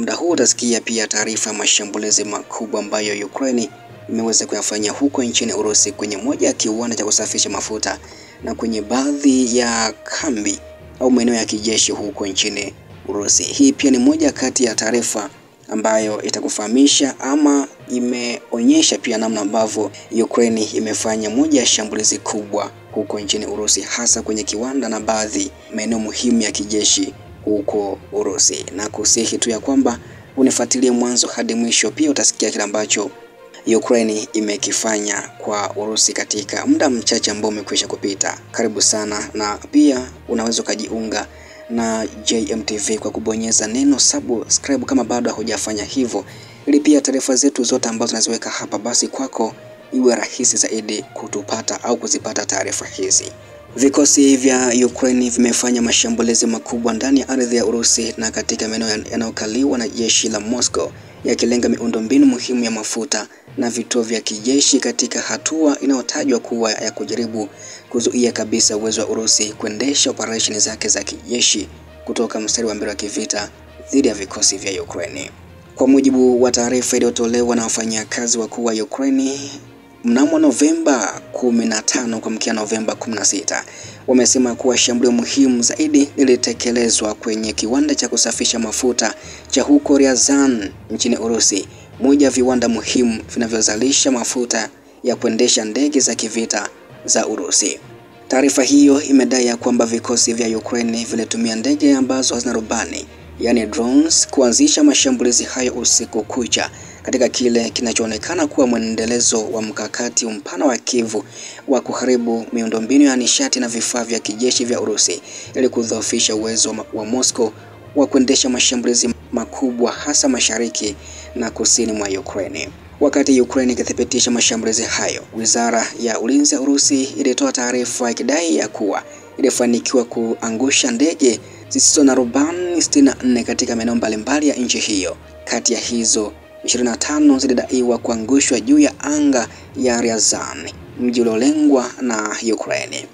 muda huu utasikia pia taarifa ya mashambulizi makubwa ambayo Ukraine imeweza kuyafanya huko nchini Urusi kwenye moja ya kiwanda cha kusafisha mafuta na kwenye baadhi ya kambi au maeneo ya kijeshi huko nchini Urusi. Hii pia ni moja kati ya taarifa ambayo itakufahamisha ama imeonyesha pia namna ambavyo Ukraine imefanya moja ya shambulizi kubwa huko nchini Urusi, hasa kwenye kiwanda na baadhi maeneo muhimu ya kijeshi huko Urusi. Na kusihi tu ya kwamba unifuatilie mwanzo hadi mwisho, pia utasikia kile ambacho Ukraine imekifanya kwa Urusi katika muda mchache ambao umekwisha kupita. Karibu sana, na pia unaweza kujiunga na JMTV kwa kubonyeza neno subscribe kama bado hujafanya hivyo, ili pia taarifa zetu zote ambazo tunaziweka hapa basi kwako iwe rahisi zaidi kutupata au kuzipata taarifa hizi. Vikosi vya Ukraine vimefanya mashambulizi makubwa ndani ya ardhi ya Urusi na katika maeneo yanayokaliwa na jeshi la Moscow, yakilenga miundombinu muhimu ya mafuta na vituo vya kijeshi, katika hatua inayotajwa kuwa ya kujaribu kuzuia kabisa uwezo wa Urusi kuendesha operesheni zake za kijeshi kutoka mstari wa mbele wa kivita dhidi ya vikosi vya Ukraine. Kwa mujibu wa taarifa iliyotolewa na wafanyakazi wakuu wa Ukraine mnamo Novemba 15 kuamkia Novemba 16, wamesema kuwa shambulio muhimu zaidi lilitekelezwa kwenye kiwanda cha kusafisha mafuta cha huko Ryazan nchini Urusi, moja ya viwanda muhimu vinavyozalisha mafuta ya kuendesha ndege za kivita za Urusi. Taarifa hiyo imedai ya kwamba vikosi vya Ukraine vilitumia ndege ambazo hazina rubani, yani drones, kuanzisha mashambulizi hayo usiku kucha katika kile kinachoonekana kuwa mwendelezo wa mkakati mpana wa Kiev wa kuharibu miundombinu ya nishati na vifaa vya kijeshi vya Urusi, ili kudhoofisha uwezo wa Moscow wa kuendesha mashambulizi makubwa hasa mashariki na kusini mwa Ukraine. Wakati Ukraine ikithibitisha mashambulizi hayo, Wizara ya Ulinzi ya Urusi ilitoa taarifa ikidai ya kuwa ilifanikiwa kuangusha ndege zisizo na rubani 64 katika maeneo mbalimbali ya nchi hiyo. Kati ya hizo 25 zilidaiwa kuangushwa juu ya anga ya Ryazan, mji uliolengwa na Ukraine.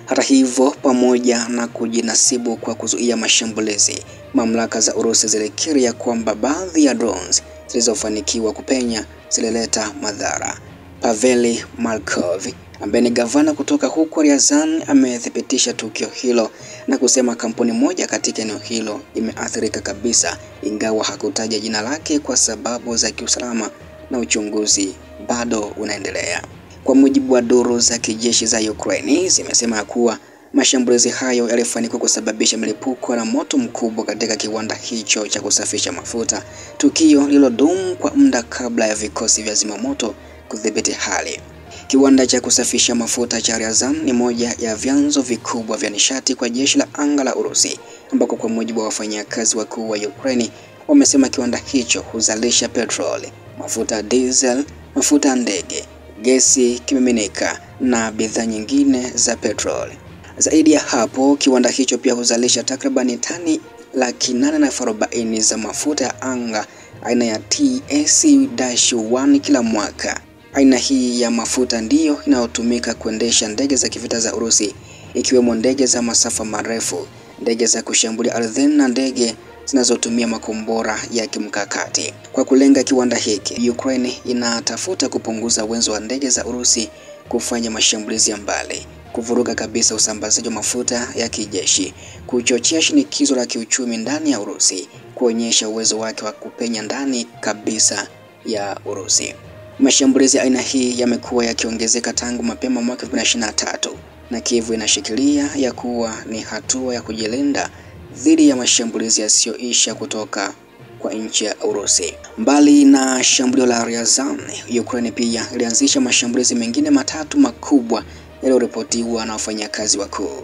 Hata hivyo, pamoja na kujinasibu kwa kuzuia mashambulizi, mamlaka za Urusi zilikiri ya kwamba baadhi ya drones zilizofanikiwa kupenya zilileta madhara. Pavel Malkov, ambaye ni gavana kutoka huko Ryazan, amethibitisha tukio hilo na kusema kampuni moja katika eneo hilo imeathirika kabisa, ingawa hakutaja jina lake kwa sababu za kiusalama na uchunguzi bado unaendelea. Kwa mujibu wa duru za kijeshi za Ukraine, zimesema kuwa mashambulizi hayo yalifanikiwa kusababisha milipuko na moto mkubwa katika kiwanda hicho cha kusafisha mafuta, tukio lililodumu kwa muda kabla ya vikosi vya zimamoto kudhibiti hali. Kiwanda cha kusafisha mafuta cha Ryazan ni moja ya vyanzo vikubwa vya nishati kwa jeshi la anga la Urusi, ambako kwa mujibu wa wafanyakazi wakuu wa Ukraine wamesema kiwanda hicho huzalisha petroli, mafuta diesel, mafuta ya ndege, gesi kimiminika na bidhaa nyingine za petroli. Zaidi ya hapo, kiwanda hicho pia huzalisha takriban tani 840,000 za mafuta ya anga aina ya TS-1 kila mwaka. Aina hii ya mafuta ndiyo inayotumika kuendesha ndege za kivita za Urusi, ikiwemo ndege za masafa marefu, ndege za kushambulia ardhini na ndege zinazotumia makombora ya kimkakati. Kwa kulenga kiwanda hiki, Ukraine inatafuta kupunguza uwezo wa ndege za Urusi kufanya mashambulizi ya mbali, kuvuruga kabisa usambazaji wa mafuta ya kijeshi, kuchochea shinikizo la kiuchumi ndani ya Urusi, kuonyesha uwezo wake wa kupenya ndani kabisa ya Urusi. Mashambulizi aina hii yamekuwa yakiongezeka tangu mapema mwaka 2023, na Kiev inashikilia ya kuwa ni hatua ya kujilinda dhidi ya mashambulizi yasiyoisha kutoka kwa nchi ya Urusi. Mbali na shambulio la Ryazan, Ukraine pia ilianzisha mashambulizi mengine matatu makubwa yaliyoripotiwa na wafanyakazi wakuu,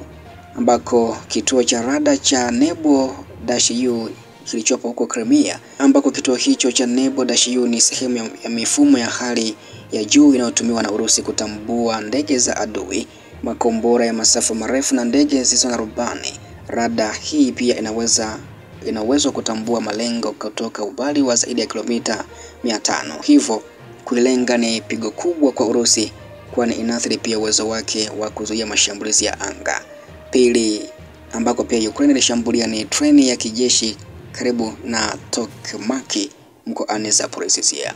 ambako kituo cha rada cha Nebo-U kilichopo huko Crimea, ambako kituo hicho cha Nebo-U ni sehemu ya mifumo ya hali ya juu inayotumiwa na Urusi kutambua ndege za adui, makombora ya masafa marefu na ndege zisizo na rubani. Rada hii pia inaweza kutambua malengo kutoka umbali wa zaidi ya kilomita 500. Hivyo kuilenga ni pigo kubwa kwa Urusi, kwani inaathiri pia uwezo wake wa kuzuia mashambulizi ya anga. Pili, ambako pia Ukraine ilishambulia ni treni ya kijeshi karibu na Tokmak mkoani Zaporizhzhia.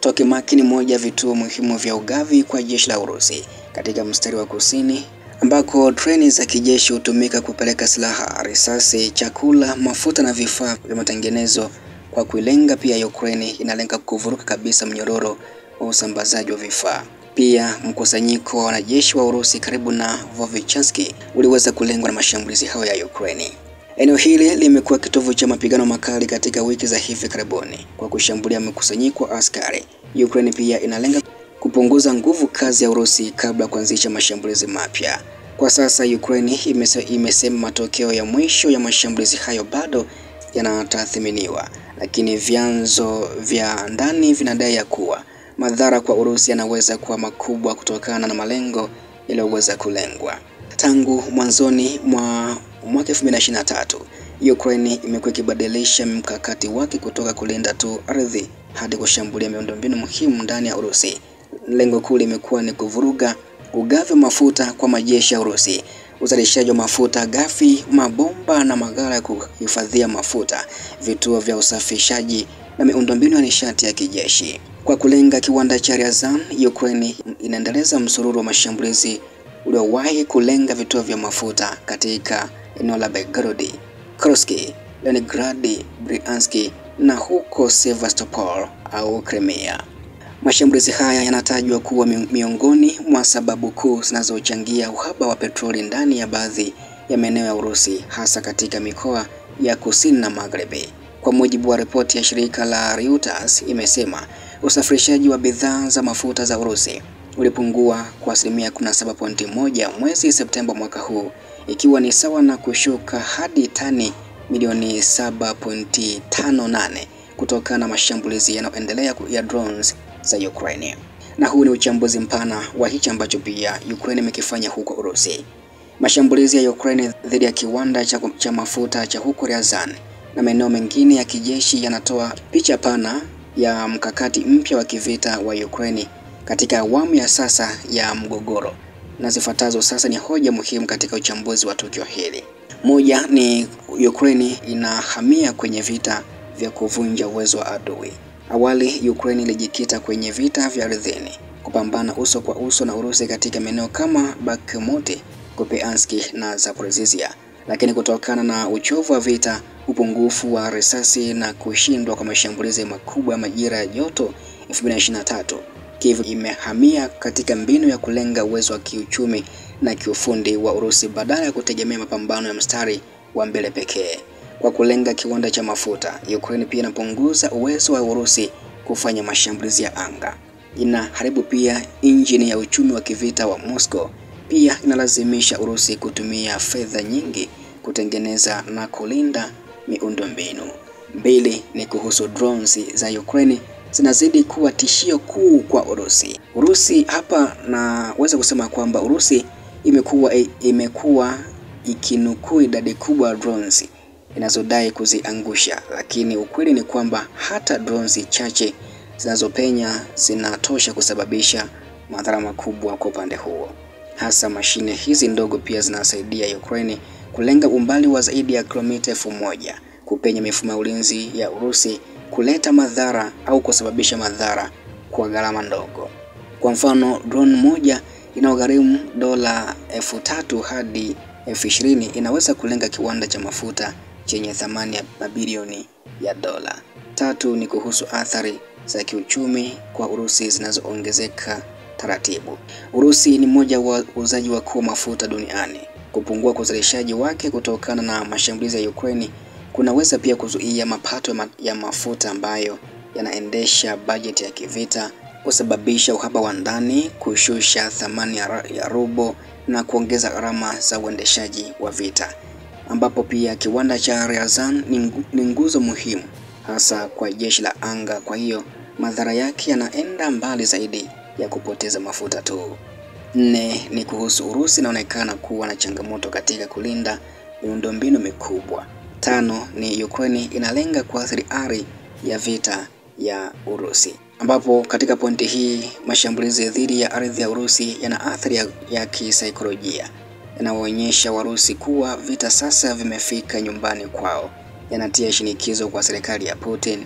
Tokmak ni moja vituo muhimu vya ugavi kwa jeshi la Urusi katika mstari wa kusini, ambako treni za kijeshi hutumika kupeleka silaha, risasi, chakula, mafuta na vifaa vya matengenezo. Kwa kuilenga pia Ukraine inalenga kuvuruka kabisa mnyororo wa usambazaji wa vifaa. Pia mkusanyiko wa wanajeshi wa Urusi karibu na Vovchansk uliweza kulengwa na mashambulizi hayo ya Ukraine. Eneo hili limekuwa kitovu cha mapigano makali katika wiki za hivi karibuni kwa kushambulia mkusanyiko wa askari. Ukraine pia inalenga kupunguza nguvu kazi ya Urusi kabla kuanzisha mashambulizi mapya. Kwa sasa Ukraine imesema matokeo ya mwisho ya mashambulizi hayo bado yanatathminiwa, lakini vyanzo vya ndani vinadai ya kuwa madhara kwa Urusi yanaweza kuwa makubwa kutokana na malengo yaliyoweza kulengwa. Tangu mwanzoni mwa mwaka 2023, Ukraine imekuwa ikibadilisha mkakati wake kutoka kulinda tu ardhi hadi kushambulia miundombinu muhimu ndani ya Urusi. Lengo kuu limekuwa ni kuvuruga ugavi wa mafuta kwa majeshi ya Urusi, uzalishaji wa mafuta ghafi, mabomba na maghala ya kuhifadhia mafuta, vituo vya usafishaji na miundombinu ya nishati ya kijeshi. Kwa kulenga kiwanda cha Ryazan, Ukraine inaendeleza msururu wa mashambulizi uliowahi kulenga vituo vya mafuta katika eneo la Belgorod, Kursk, Leningrad, Bryansk na huko Sevastopol au Crimea. Mashambulizi haya yanatajwa kuwa miongoni mwa sababu kuu zinazochangia uhaba wa petroli ndani ya baadhi ya maeneo ya Urusi, hasa katika mikoa ya kusini na magharibi. Kwa mujibu wa ripoti ya shirika la Reuters, imesema usafirishaji wa bidhaa za mafuta za Urusi ulipungua kwa 17.1 mwezi Septemba mwaka huu, ikiwa ni sawa na kushuka hadi tani milioni 7.58 kutokana na mashambulizi yanayoendelea ya drones za Ukraine. Na huu ni uchambuzi mpana wa hichi ambacho pia Ukraine imekifanya huko Urusi. Mashambulizi ya Ukraine dhidi ya kiwanda cha mafuta cha huko Ryazan na maeneo mengine ya kijeshi yanatoa picha pana ya mkakati mpya wa kivita wa Ukraine katika awamu ya sasa ya mgogoro. Na zifuatazo sasa ni hoja muhimu katika uchambuzi wa tukio hili. Moja ni Ukraine inahamia kwenye vita vya kuvunja uwezo wa adui. Awali Ukraine ilijikita kwenye vita vya ardhini, kupambana uso kwa uso na Urusi katika maeneo kama Bakhmut, Kupiansk na Zaporizhzhia. Lakini kutokana na uchovu wa vita, upungufu wa risasi na kushindwa kwa mashambulizi makubwa ya majira ya joto 2023, Kiev imehamia katika mbinu ya kulenga uwezo wa kiuchumi na kiufundi wa Urusi badala ya kutegemea mapambano ya mstari wa mbele pekee. Kwa kulenga kiwanda cha mafuta, Ukraine pia inapunguza uwezo wa Urusi kufanya mashambulizi ya anga. Inaharibu pia injini ya uchumi wa kivita wa Moscow. Pia inalazimisha Urusi kutumia fedha nyingi kutengeneza na kulinda miundombinu. Mbili ni kuhusu drones za Ukraine zinazidi kuwa tishio kuu kwa Urusi. Urusi hapa naweza kusema kwamba Urusi imekuwa ikinukuu idadi kubwa ya drones inazodai kuziangusha, lakini ukweli ni kwamba hata drones chache zinazopenya zinatosha kusababisha madhara makubwa kwa upande huo. Hasa mashine hizi ndogo pia zinasaidia Ukraine kulenga umbali wa zaidi ya kilomita 1000, kupenya mifumo ya ulinzi ya Urusi, kuleta madhara au kusababisha madhara kwa gharama ndogo. Kwa mfano, drone moja inayogharimu dola 3000 hadi 20,000 inaweza kulenga kiwanda cha mafuta chenye thamani ya mabilioni ya dola. Tatu ni kuhusu athari za kiuchumi kwa Urusi zinazoongezeka taratibu. Urusi ni mmoja wa wauzaji wakuu wa mafuta duniani. Kupungua kwa uzalishaji wake kutokana na mashambulizi ya Ukraine kunaweza pia kuzuia mapato ya mafuta ambayo yanaendesha bajeti ya kivita, kusababisha uhaba wa ndani, kushusha thamani ya rubo na kuongeza gharama za uendeshaji wa vita, ambapo pia kiwanda cha Ryazan ni nguzo muhimu hasa kwa jeshi la anga. Kwa hiyo madhara yake yanaenda mbali zaidi ya kupoteza mafuta tu. Nne ni kuhusu Urusi inaonekana kuwa na changamoto katika kulinda miundombinu mikubwa. Tano ni Ukraine inalenga kuathiri ari ya vita ya Urusi, ambapo katika pointi hii mashambulizi dhidi ya ardhi ya Urusi yana athari ya kisaikolojia, yanaonyesha Warusi kuwa vita sasa vimefika nyumbani kwao. yanatia shinikizo kwa serikali ya Putin,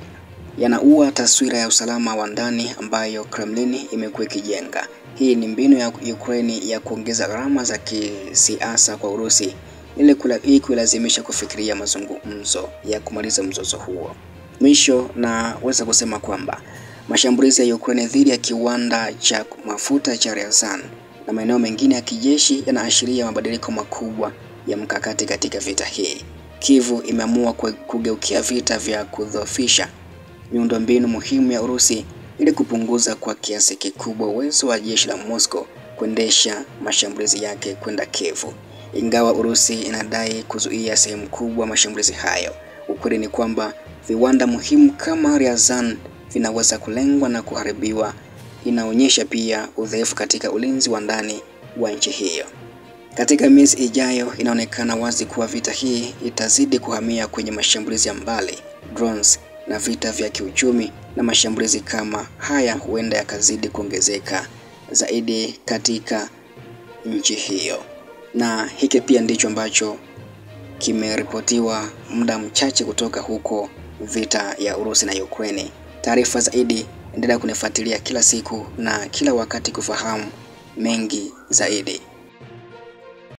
yanaua taswira ya usalama wa ndani ambayo Kremlin imekuwa ikijenga. Hii ni mbinu ya Ukraine ya kuongeza gharama za kisiasa kwa Urusi ili kuilazimisha kufikiria mazungumzo ya kumaliza mzozo huo. Mwisho naweza kusema kwamba mashambulizi ya Ukraine dhidi ya kiwanda cha mafuta cha Ryazan na maeneo mengine ya kijeshi yanaashiria mabadiliko makubwa ya mkakati katika vita hii. Kyiv imeamua kugeukia vita vya kudhoofisha miundombinu muhimu ya Urusi ili kupunguza kwa kiasi kikubwa uwezo wa jeshi la Moscow kuendesha mashambulizi yake kwenda Kyiv. Ingawa Urusi inadai kuzuia sehemu kubwa mashambulizi hayo, ukweli ni kwamba viwanda muhimu kama Ryazan vinaweza kulengwa na kuharibiwa. Inaonyesha pia udhaifu katika ulinzi wa ndani wa nchi hiyo. Katika miezi ijayo, inaonekana wazi kuwa vita hii itazidi kuhamia kwenye mashambulizi ya mbali, drones na vita vya kiuchumi, na mashambulizi kama haya huenda yakazidi kuongezeka zaidi katika nchi hiyo. Na hiki pia ndicho ambacho kimeripotiwa muda mchache kutoka huko vita ya Urusi na Ukraine. Taarifa zaidi endelea kunifuatilia kila siku na kila wakati kufahamu mengi zaidi.